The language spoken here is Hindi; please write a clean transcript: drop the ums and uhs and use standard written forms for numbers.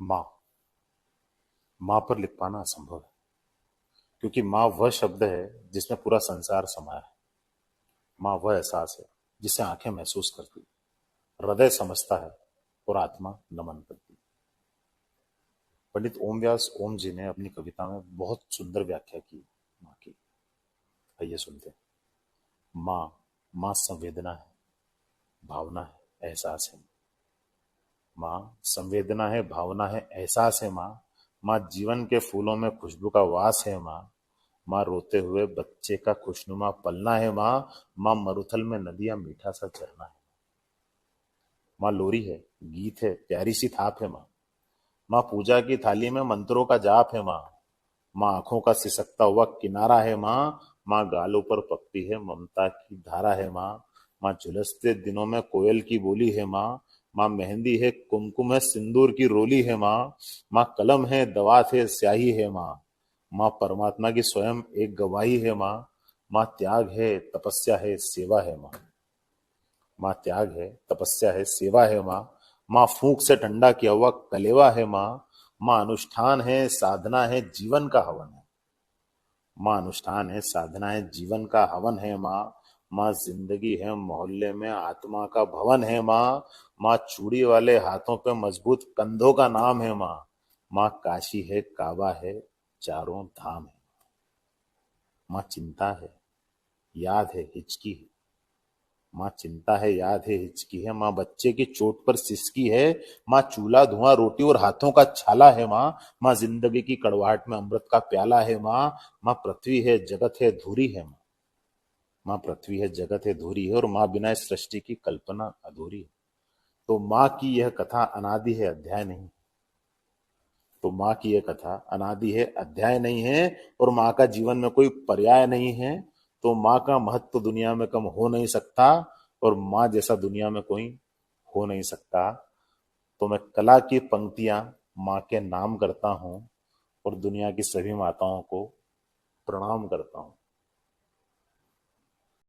माँ। माँ पर लिख पाना असंभव है, क्योंकि माँ वह शब्द है जिसमें पूरा संसार समाया है। माँ वह एहसास है जिसे आंखें महसूस करती, हृदय समझता है और आत्मा नमन करती। पंडित ओम व्यास ओम जी ने अपनी कविता में बहुत सुंदर व्याख्या की माँ की। आइए सुनते हैं। माँ, माँ संवेदना है, भावना है, एहसास है। माँ संवेदना है, भावना है, एहसास है। माँ, माँ जीवन के फूलों में खुशबू का वास है। माँ, माँ रोते हुए बच्चे का खुशनुमा पलना है। माँ, माँ मरुथल में नदियां मीठा सा झरना है। माँ लोरी है, गीत है, प्यारी सी थाप है। माँ, माँ पूजा की थाली में मंत्रों का जाप है। माँ, माँ आंखों का सिसकता हुआ किनारा है। माँ, माँ गालों पर पकती है ममता की धारा है। माँ, माँ झुलसते दिनों में कोयल की बोली है। माँ, माँ मेहंदी है, कुमकुम है, सिंदूर की रोली है। माँ, माँ कलम है, दवात है, स्याही है। माँ, माँ परमात्मा की स्वयं एक गवाही है। माँ, माँ त्याग है, तपस्या है, सेवा है। माँ, माँ त्याग है, तपस्या है, सेवा है। माँ, माँ फूंक से ठंडा किया हुआ कलेवा है। माँ, माँ अनुष्ठान है, साधना है, जीवन का हवन है। माँ अनुष्ठान है, साधना है, जीवन का हवन है। माँ, माँ जिंदगी है, मोहल्ले में आत्मा का भवन है। माँ, माँ चूड़ी वाले हाथों पे मजबूत कंधों का नाम है। माँ, माँ काशी है, काबा है, चारों धाम है। माँ चिंता है, याद है, हिचकी है। माँ चिंता है, याद है, हिचकी है। माँ बच्चे की चोट पर सिसकी है। माँ चूल्हा, धुआं, रोटी और हाथों का छाला है। माँ, माँ जिंदगी की कड़वाहट में अमृत का प्याला है। माँ, माँ पृथ्वी है, जगत है, धूरी है। माँ, माँ पृथ्वी है, जगत है, धूरी है, और माँ बिना इस सृष्टि की कल्पना अधूरी है। तो माँ की यह कथा अनादि है, अध्याय नहीं। तो माँ की यह कथा अनादि है, अध्याय नहीं है, और माँ का जीवन में कोई पर्याय नहीं है। तो माँ का महत्व दुनिया में कम हो नहीं सकता, और माँ जैसा दुनिया में कोई हो नहीं सकता। तो मैं कला की पंक्तियां माँ के नाम करता हूँ, और दुनिया की सभी माताओं को प्रणाम करता हूँ।